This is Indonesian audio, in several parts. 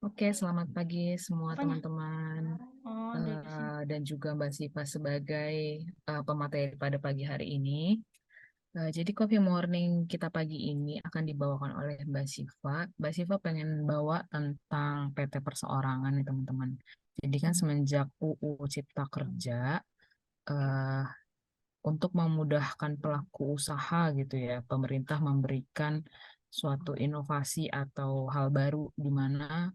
Oke, selamat pagi semua Apanya? teman-teman Oh, dari sini. dan juga Mbak Siva sebagai pemateri pada pagi hari ini. Jadi Coffee Morning kita pagi ini akan dibawakan oleh Mbak Siva. Mbak Siva pengen bawa tentang PT Perseorangan nih teman-teman. Jadi kan semenjak UU Cipta Kerja eh, untuk memudahkan pelaku usaha gitu ya, pemerintah memberikan suatu inovasi atau hal baru di mana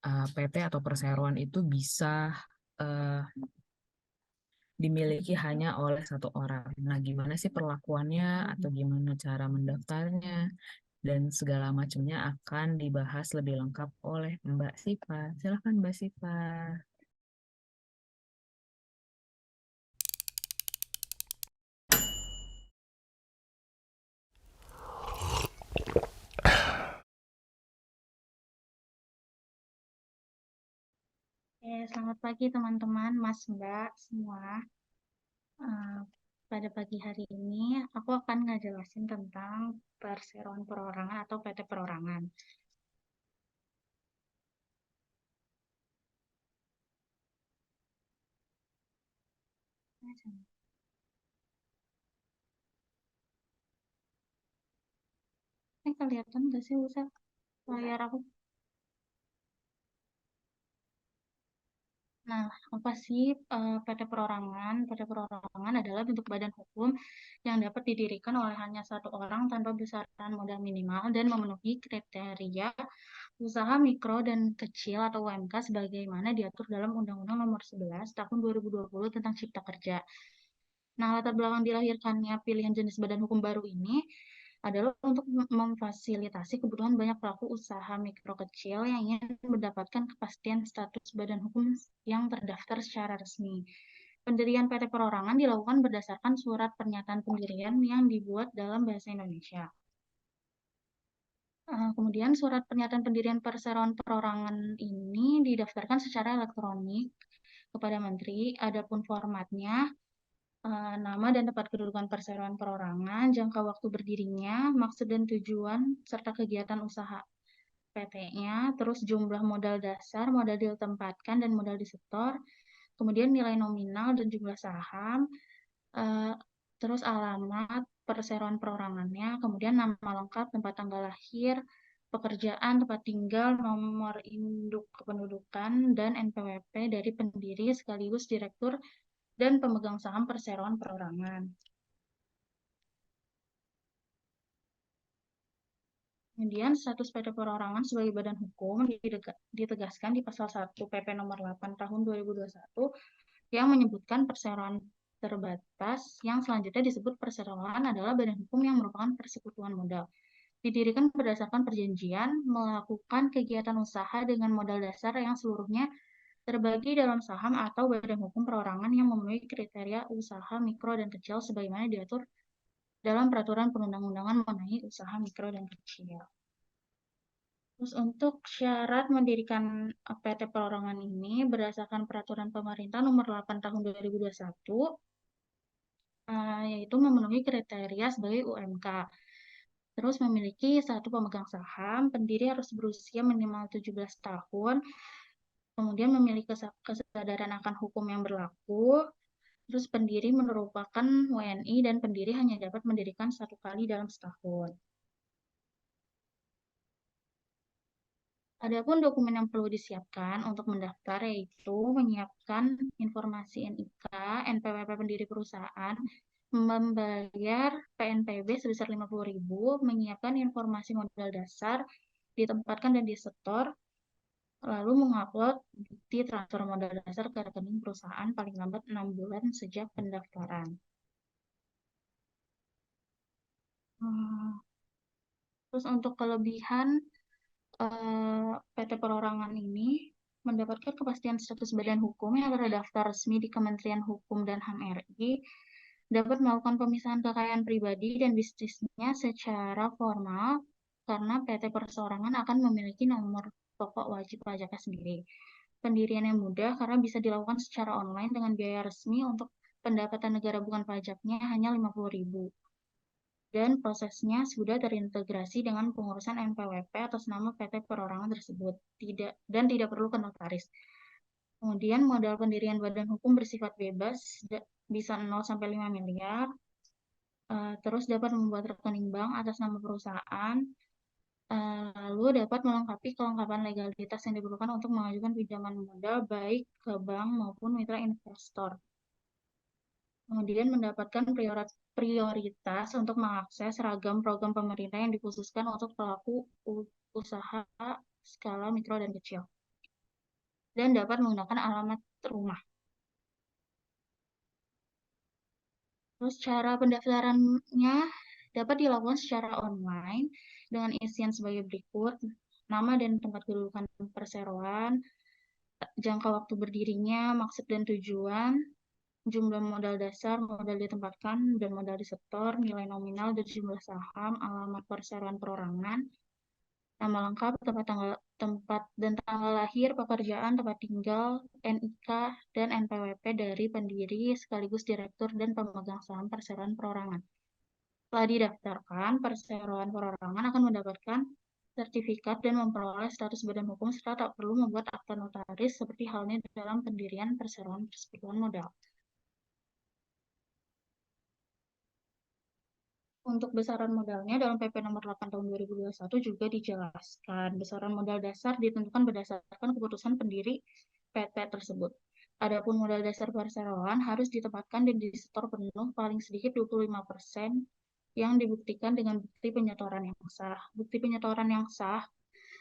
PT atau perseroan itu bisa eh, dimiliki hanya oleh satu orang. Nah, gimana sih perlakuannya atau gimana cara mendaftarnya dan segala macamnya akan dibahas lebih lengkap oleh Mbak Siva. Silakan Mbak Siva. Selamat pagi teman-teman, Mas, Mbak, semua. Eh, Pada pagi hari ini, aku akan ngejelasin tentang perseroan perorangan atau PT perorangan. Ini kelihatan nggak sih, Ustaz, layar aku? Nah, apa sih PT Perorangan? PT Perorangan adalah bentuk badan hukum yang dapat didirikan oleh hanya satu orang tanpa besaran modal minimal dan memenuhi kriteria usaha mikro dan kecil atau UMK sebagaimana diatur dalam Undang-Undang Nomor 11 Tahun 2020 tentang Cipta Kerja. Nah, latar belakang dilahirkannya pilihan jenis badan hukum baru ini adalah untuk memfasilitasi kebutuhan banyak pelaku usaha mikro kecil yang ingin mendapatkan kepastian status badan hukum yang terdaftar secara resmi. Pendirian PT Perorangan dilakukan berdasarkan surat pernyataan pendirian yang dibuat dalam bahasa Indonesia. Kemudian surat pernyataan pendirian perseroan perorangan ini didaftarkan secara elektronik kepada Menteri. Adapun formatnya, nama dan tempat kedudukan perseroan perorangan, jangka waktu berdirinya, maksud dan tujuan, serta kegiatan usaha PT-nya, terus jumlah modal dasar, modal ditempatkan, dan modal disetor, kemudian nilai nominal dan jumlah saham, eh, terus alamat perseroan perorangannya, kemudian nama lengkap, tempat tanggal lahir, pekerjaan, tempat tinggal, nomor induk kependudukan, dan NPWP dari pendiri sekaligus direktur dan pemegang saham perseroan perorangan. Kemudian status PT Perorangan sebagai badan hukum ditegaskan di pasal 1 PP nomor 8 tahun 2021 yang menyebutkan perseroan terbatas yang selanjutnya disebut perseroan adalah badan hukum yang merupakan persekutuan modal. Didirikan berdasarkan perjanjian melakukan kegiatan usaha dengan modal dasar yang seluruhnya terbagi dalam saham atau badan hukum perorangan yang memenuhi kriteria usaha mikro dan kecil sebagaimana diatur dalam peraturan perundang-undangan mengenai usaha mikro dan kecil. Terus untuk syarat mendirikan PT Perorangan ini berdasarkan peraturan pemerintah nomor 8 tahun 2021, yaitu memenuhi kriteria sebagai UMK. Terus memiliki satu pemegang saham, pendiri harus berusia minimal 17 tahun, kemudian memiliki kesadaran akan hukum yang berlaku, terus pendiri merupakan WNI dan pendiri hanya dapat mendirikan satu kali dalam setahun. Adapun dokumen yang perlu disiapkan untuk mendaftar yaitu menyiapkan informasi NIK, NPWP pendiri perusahaan, membayar PNPB sebesar 50.000, menyiapkan informasi modal dasar, ditempatkan dan disetor, lalu mengupload bukti transfer modal dasar ke rekening perusahaan paling lambat 6 bulan sejak pendaftaran. Terus untuk kelebihan PT Perorangan ini mendapatkan kepastian status badan hukum yang terdaftar resmi di Kementerian Hukum dan HAM RI, dapat melakukan pemisahan kekayaan pribadi dan bisnisnya secara formal karena PT Perseorangan akan memiliki nomor pokok wajib pajaknya sendiri. Pendirian yang mudah karena bisa dilakukan secara online dengan biaya resmi untuk pendapatan negara bukan pajaknya hanya 50.000. dan prosesnya sudah terintegrasi dengan pengurusan NPWP atas nama PT perorangan tersebut, tidak perlu ke notaris. Kemudian modal pendirian badan hukum bersifat bebas, bisa 0 sampai 5 miliar, terus dapat membuat rekening bank atas nama perusahaan, lalu dapat melengkapi kelengkapan legalitas yang diperlukan untuk mengajukan pinjaman modal baik ke bank maupun mitra investor. Kemudian mendapatkan prioritas untuk mengakses ragam program pemerintah yang dikhususkan untuk pelaku usaha skala mikro dan kecil. Dan dapat menggunakan alamat rumah. Terus cara pendaftarannya dapat dilakukan secara online dengan isian sebagai berikut: nama dan tempat kedudukan perseroan, jangka waktu berdirinya, maksud dan tujuan, jumlah modal dasar, modal ditempatkan, dan modal disetor, nilai nominal dan jumlah saham, alamat perseroan perorangan, nama lengkap, tempat dan tanggal lahir, pekerjaan, tempat tinggal, NIK, dan NPWP dari pendiri sekaligus direktur dan pemegang saham perseroan perorangan. Setelah didaftarkan, perseroan perorangan akan mendapatkan sertifikat dan memperoleh status badan hukum serta tak perlu membuat akta notaris seperti halnya dalam pendirian perseroan persekutuan modal. Untuk besaran modalnya dalam PP nomor 8 tahun 2021 juga dijelaskan. Besaran modal dasar ditentukan berdasarkan keputusan pendiri PT tersebut. Adapun modal dasar perseroan harus ditempatkan dan disetor penuh paling sedikit 25% yang dibuktikan dengan bukti penyetoran yang sah. Bukti penyetoran yang sah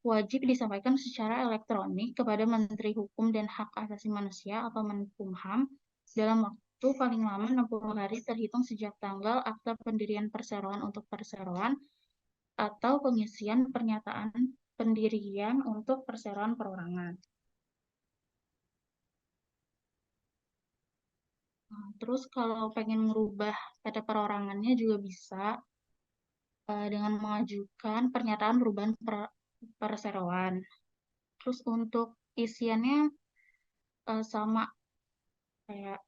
wajib disampaikan secara elektronik kepada Menteri Hukum dan Hak Asasi Manusia atau Menkumham dalam waktu paling lama 60 hari terhitung sejak tanggal akta pendirian perseroan untuk perseroan atau pengisian pernyataan pendirian untuk perseroan perorangan. Terus kalau pengen merubah PT perorangannya juga bisa dengan mengajukan pernyataan perubahan perseroan. Terus untuk isiannya sama kayak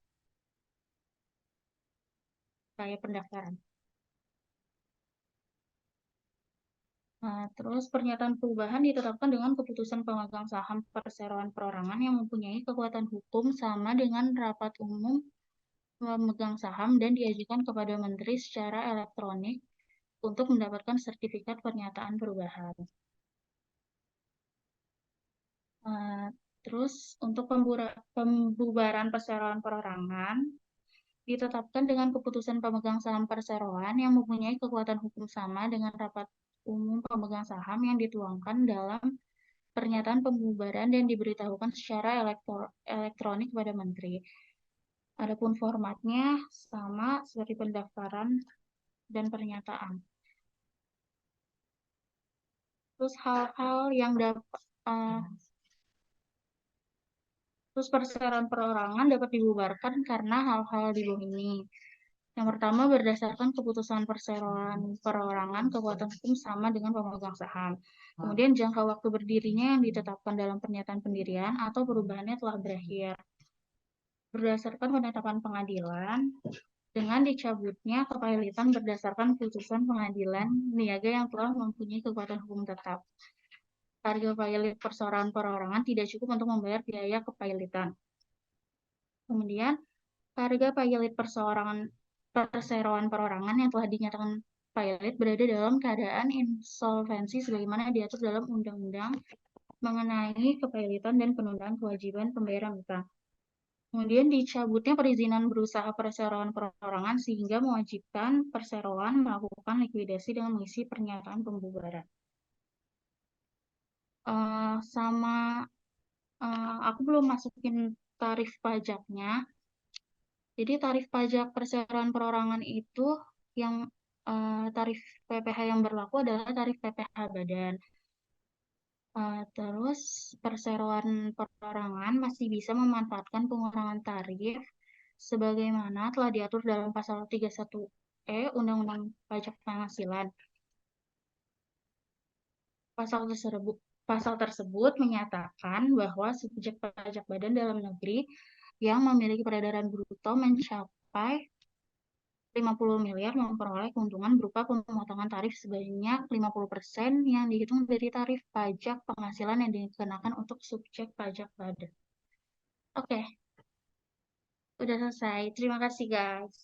pendaftaran. Terus pernyataan perubahan ditetapkan dengan keputusan pemegang saham perseroan perorangan yang mempunyai kekuatan hukum sama dengan rapat umum pemegang saham dan diajukan kepada menteri secara elektronik untuk mendapatkan sertifikat pernyataan perubahan. Terus untuk pembubaran perseroan perorangan ditetapkan dengan keputusan pemegang saham perseroan yang mempunyai kekuatan hukum sama dengan rapat umum pemegang saham yang dituangkan dalam pernyataan pembubaran dan diberitahukan secara elektronik kepada menteri. Adapun formatnya sama seperti pendaftaran dan pernyataan. Terus hal-hal yang dapat terus perseroan perorangan dapat dibubarkan karena hal-hal di bawah ini. Yang pertama, berdasarkan keputusan perseroan perorangan, kekuatan hukum sama dengan pemegang saham. Kemudian jangka waktu berdirinya yang ditetapkan dalam pernyataan pendirian atau perubahannya telah berakhir. Berdasarkan penetapan pengadilan, dengan dicabutnya kepailitan berdasarkan putusan pengadilan niaga yang telah mempunyai kekuatan hukum tetap. Harga pailit perseroan perorangan tidak cukup untuk membayar biaya kepailitan. Kemudian, harga pailit perseroan perorangan yang telah dinyatakan pailit berada dalam keadaan insolvensi sebagaimana diatur dalam Undang-Undang mengenai kepailitan dan penundaan kewajiban pembayaran utang. Kemudian dicabutnya perizinan berusaha perseroan perorangan sehingga mewajibkan perseroan melakukan likuidasi dengan mengisi pernyataan pembubaran. Aku belum masukin tarif pajaknya. Jadi tarif pajak perseroan perorangan itu yang tarif PPh yang berlaku adalah tarif PPh badan. Terus perseroan perorangan masih bisa memanfaatkan pengurangan tarif sebagaimana telah diatur dalam pasal 31E Undang-Undang Pajak Penghasilan. Pasal tersebut menyatakan bahwa subjek pajak badan dalam negeri yang memiliki peredaran bruto mencapai 50 miliar memperoleh keuntungan berupa pemotongan tarif sebanyak 50% yang dihitung dari tarif pajak penghasilan yang dikenakan untuk subjek pajak badan. Oke, udah selesai. Terima kasih, guys.